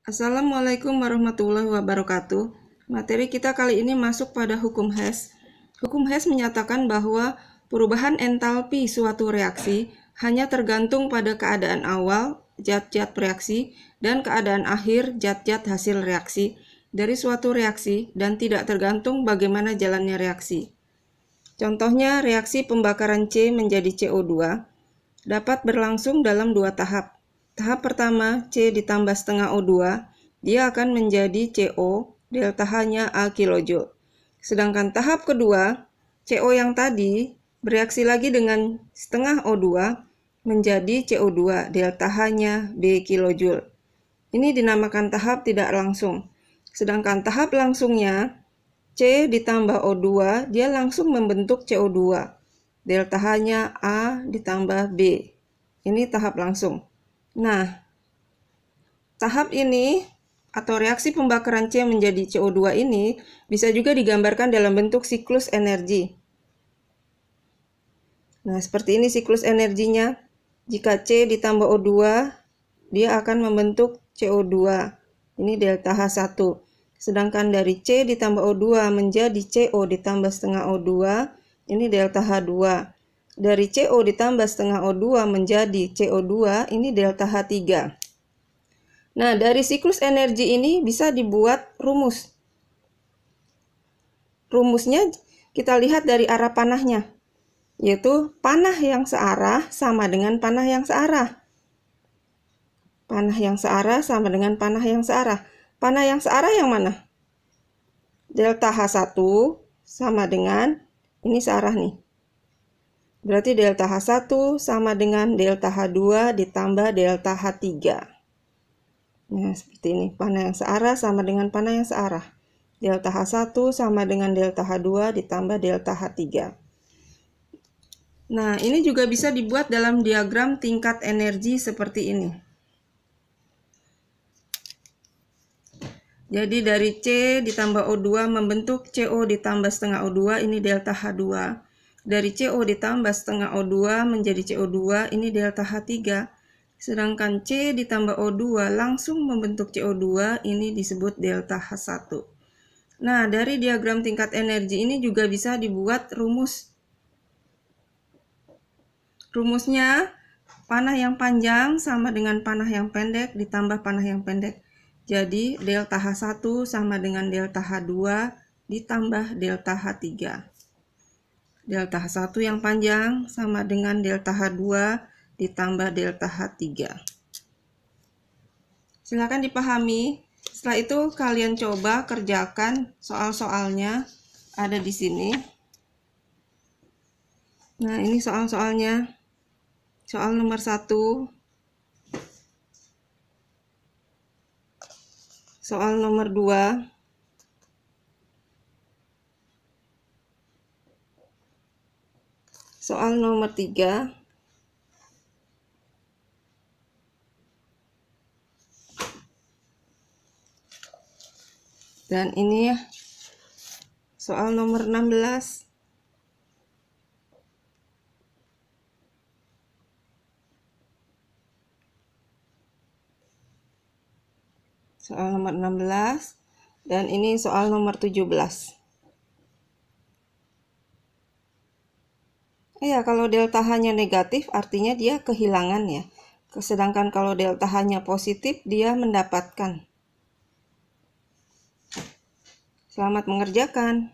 Assalamualaikum warahmatullahi wabarakatuh. Materi kita kali ini masuk pada hukum Hess. Hukum Hess menyatakan bahwa perubahan entalpi suatu reaksi hanya tergantung pada keadaan awal, zat-zat reaksi, dan keadaan akhir, zat-zat hasil reaksi dari suatu reaksi dan tidak tergantung bagaimana jalannya reaksi. Contohnya, reaksi pembakaran C menjadi CO2 dapat berlangsung dalam dua tahap. Tahap pertama, C ditambah setengah O2, dia akan menjadi CO, delta H-nya A kilojoule. Sedangkan tahap kedua, CO yang tadi bereaksi lagi dengan setengah O2 menjadi CO2, delta H-nya B kilojoule. Ini dinamakan tahap tidak langsung. Sedangkan tahap langsungnya, C ditambah O2, dia langsung membentuk CO2. Delta H-nya A ditambah B. Ini tahap langsung. Nah, tahap ini atau reaksi pembakaran C menjadi CO2 ini bisa juga digambarkan dalam bentuk siklus energi. Nah, seperti ini siklus energinya. Jika C ditambah O2, dia akan membentuk CO2. Ini delta H1. Sedangkan dari C ditambah O2 menjadi CO ditambah setengah O2, ini delta H2. Dari CO ditambah setengah O2 menjadi CO2, ini delta H3. Nah, dari siklus energi ini bisa dibuat rumus. Rumusnya kita lihat dari arah panahnya, yaitu panah yang searah sama dengan panah yang searah. Panah yang searah sama dengan panah yang searah. Panah yang searah yang mana? Delta H1 sama dengan, ini searah nih. Berarti delta H1 sama dengan delta H2 ditambah delta H3. Nah, seperti ini. Panah yang searah sama dengan panah yang searah. Delta H1 sama dengan delta H2 ditambah delta H3. Nah, ini juga bisa dibuat dalam diagram tingkat energi seperti ini. Jadi dari C ditambah O2 membentuk CO ditambah setengah O2, ini delta H2. Dari CO ditambah setengah O2 menjadi CO2, ini delta H3. Sedangkan C ditambah O2 langsung membentuk CO2, ini disebut delta H1. Nah, dari diagram tingkat energi ini juga bisa dibuat rumus. Rumusnya, panah yang panjang sama dengan panah yang pendek ditambah panah yang pendek. Jadi, delta H1 sama dengan delta H2 ditambah delta H3. Delta H1 yang panjang sama dengan delta H2 ditambah delta H3. Silakan dipahami. Setelah itu kalian coba kerjakan soal-soalnya, ada di sini. Nah, ini soal-soalnya. Soal nomor 1. Soal nomor 2. Soal nomor 3. Dan ini ya, soal nomor 16. Soal nomor 16. Dan ini soal nomor 17. Ya, kalau delta H-nya negatif artinya dia kehilangan ya. Sedangkan kalau delta H-nya positif dia mendapatkan. Selamat mengerjakan.